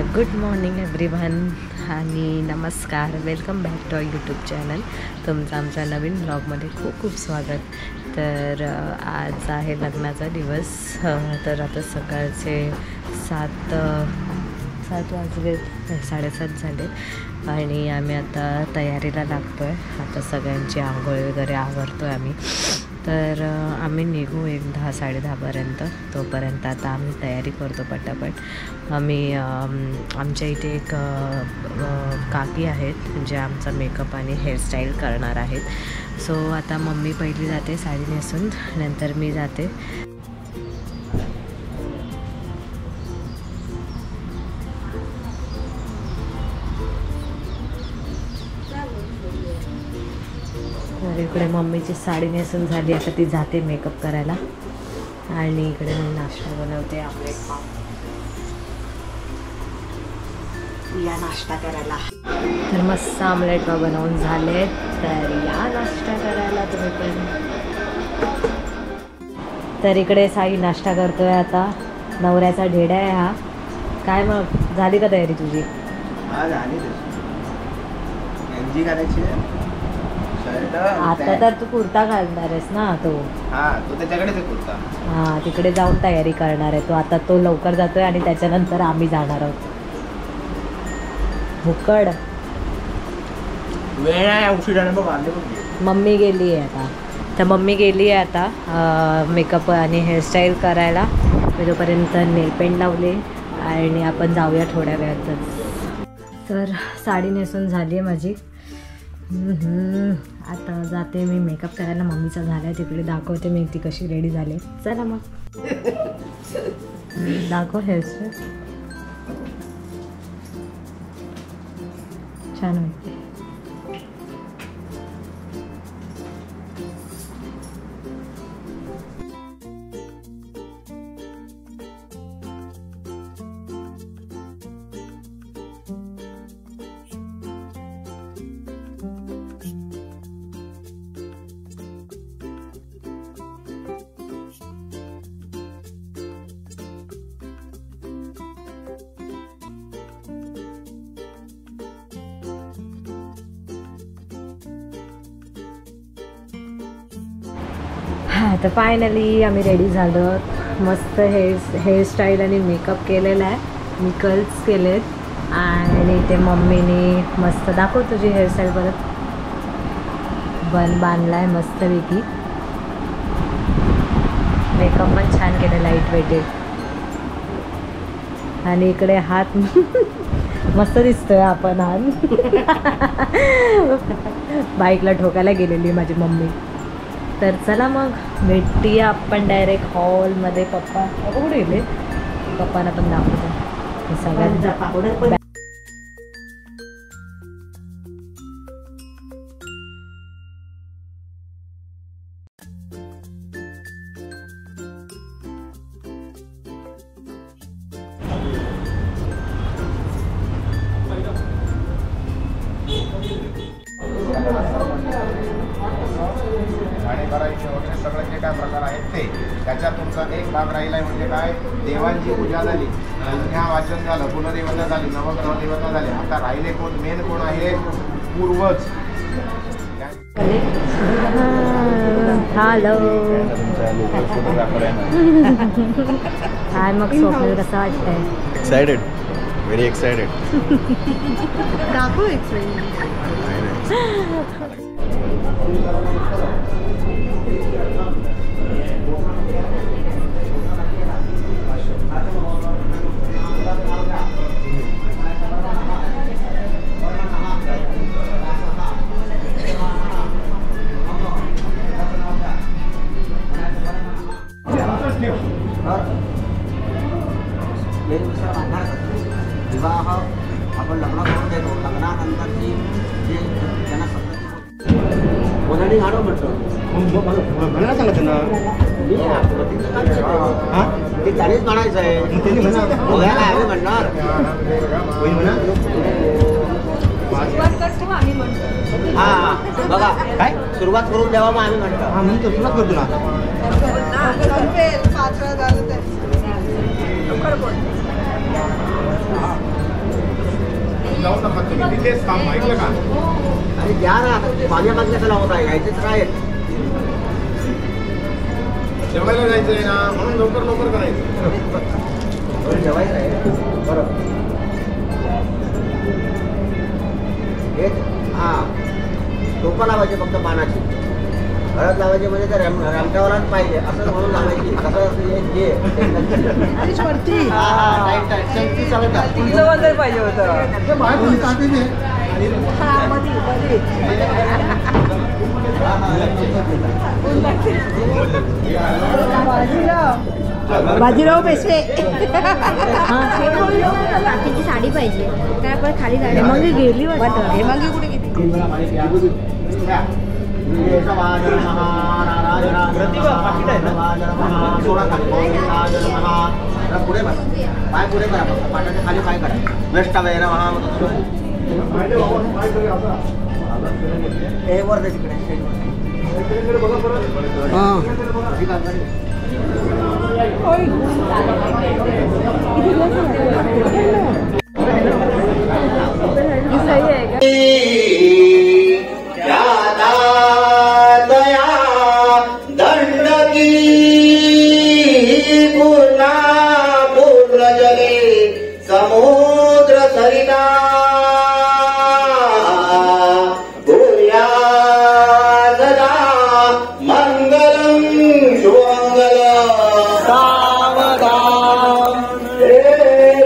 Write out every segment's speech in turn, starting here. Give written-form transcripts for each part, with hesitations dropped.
तर good morning everyone आणि नमस्कार, welcome back to our YouTube channel. तुमचं आमच्या नवीन ब्लॉगमध्ये खूप खूप स्वागत. तर आज आहे लग्नाचा दिवस. तर आता सकाळचे 7 वाजले, 7:30 झाले आणि आम्ही आता तयारीला लागतो आहे. आता सगळ्यांची आंघोळ वगैरे आवरतो आहे आम्ही. तर आम्ही निघू 10-10:30पर्यंत. तोपर्यंत आता आम्ही तयारी करतो पटापट. आम्ही आमच्या इथे एक काकी आहेत जे आमचा मेकअप आणि हेअरस्टाईल करणार आहेत. सो आता मम्मी पहिली जाते साडी नेसून, नंतर मी जाते. तर इकडे मम्मीची साडी नेसून झाली, आता ती जाते मेकअप करायला. आणि इकडे मी नाश्ता बनवते, आमलेट पाव. या नाश्ता करायला. तर मस्त आमलेट पाव बनवून झाले. तर या नाश्ता करायला तुम्ही पण. तर इकडे साई नाश्ता करतोय आता. नवऱ्याचा ढेडा आहे हा. काय मग, झाली का तयारी तुझी? आता तर तू कुर्ता घालणार आहेस ना? तो त्याच्याकडेच आहे कुर्ता. हां, तिकडे जाऊन तयारी करणार आहे तो. आता तो लवकर जातोय आणि त्याच्यानंतर आम्ही जाणार आहोत. भुकड वेळ आहे, उशिराने बघ. मम्मी गेली आहे आता. तर मम्मी गेली आहे आता मेकअप आणि हेअरस्टाईल करायला. मी तोपर्यंत नेलपेंट लावले आणि आपण जाऊया थोड्या वेळातच. तर साडी नेसून झाली आहे माझी. आता जाते मी मेकअप करायला. मम्मीचा झाला आहे, तिकडे दाखवते मी ती कशी रेडी झाली. चला मग दाखव हेअरस्टाईल. छान वाटते. तर फायनली आम्ही रेडी झालो. मस्त हेअरस्टाईल आणि मेकअप केलेला आहे. मी कर्ल्स केलेत आणि ते मम्मीने मस्त दाखव तुझी हेअरस्टाईल परत. बांधला आहे मस्तपैकी. मेकअप पण छान केलं, लाईट वेटेड. आणि इकडे हात मस्त दिसतोय आपण. हात बाईकला ठोकायला गेलेली माझी मम्मी. तर चला मग भेटूया आपण डायरेक्ट हॉलमध्ये. पप्पा कुठे गेले? पप्पांना पण दाखवतो सगळ्यांचा. सगळे जे काय प्रकार आहेत ते त्याच्यात तुमचा एक भाग राहिला आहे. म्हणजे काय, देवांची पूजा झाली, पुण्या वाचन झालं, कुलदेवता झाली, नवग्रह देवता झाली. आता राहिले कोण? मेन कोण आहे? पूर्वज. हॅलो. काय मग स्वप्नील, कसं वाटतंय? Excited, very excited. दाखव एक्सप्लेन. विवाह आपण लग्न करून देतो. लग्नानंतरची जे त्यांना कोणाने गाणं म्हटलं मला सांगत ना ते त्यानेच म्हणायचं आहे. बघायला आम्ही म्हणणार. हां बघा काय सुरुवात करून द्यावा, मग आम्ही म्हणतो. हां म्हणून सुरुवात करतो ना. तिथेच थांब, ऐकलं का? अरे द्या ना, माझ्या मागण्या कसा होत आहे घ्यायचेच राहील. जेवायला जायचंय ना, म्हणून लवकर लवकर करायचं. जेवायचं आहे बरोबर. हा टोपा लावायचे फक्त पानाची, हळद लावायची म्हणजे त्या रामटावलाच पाहिजे असं म्हणून लावायची. कसं हे पाहिजे होतं. बाजीराव पेशवे बाकीची साडी पाहिजे काय आपण खाली साडी हेमांगी गेली वाटतं. हेमांगी कुठे गेली? पुढे बघा, पाय पुढे करा, पाटाच्या खाली पाय करा. वेस्ट वगैरे वर तिकडे समुद्र सरिता भूया सदा मंगलम शुभमंगल सावधान हे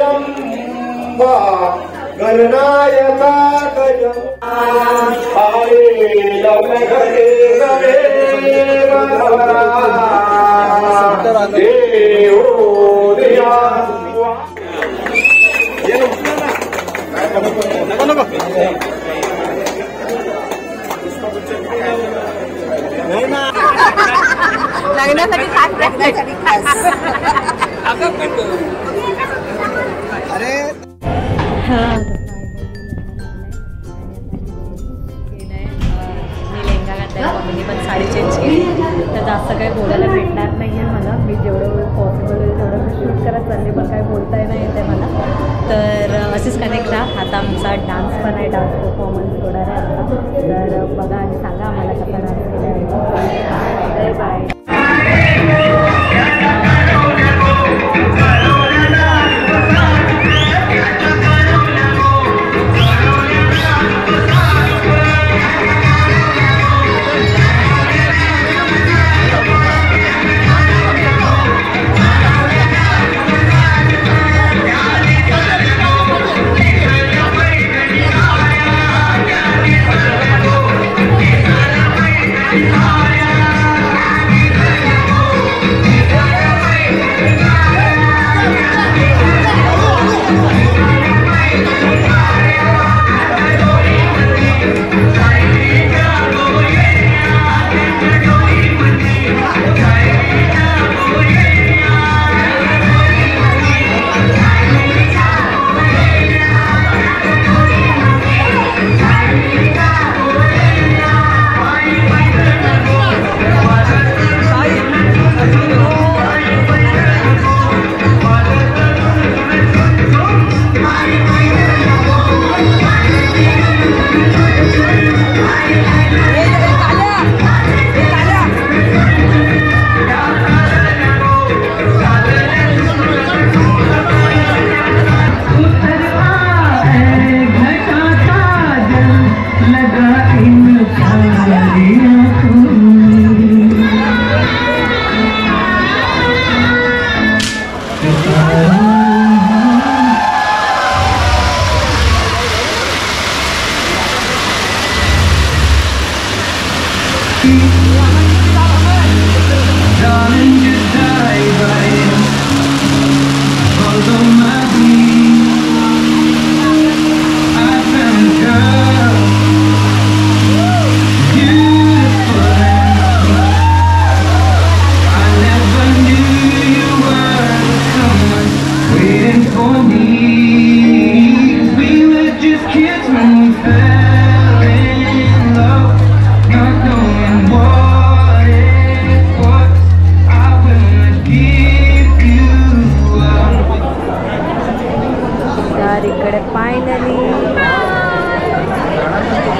रंभा गणनायका गज आये लग्न घरे घरे भवरा देव दिया लग्नासाठी खास अरे मी लेहंगा घातला, मम्मीने पण साडी चेंज केली. तर जास्त काही बोलायला भेटणार नाही आहे मला. मी जेवढं पॉसिबल होईल तेवढं मी शूट करत चालले, पण काही बोलता नाही येते मला. तर असेच कनेक्ट राहा. आता आमचा डान्स पण आहे, डान्स परफॉर्मन्स होणार आहे आता. तर बघा आणि सांगा आम्हाला कसा डान्स केला आहे. बाय. झाडांना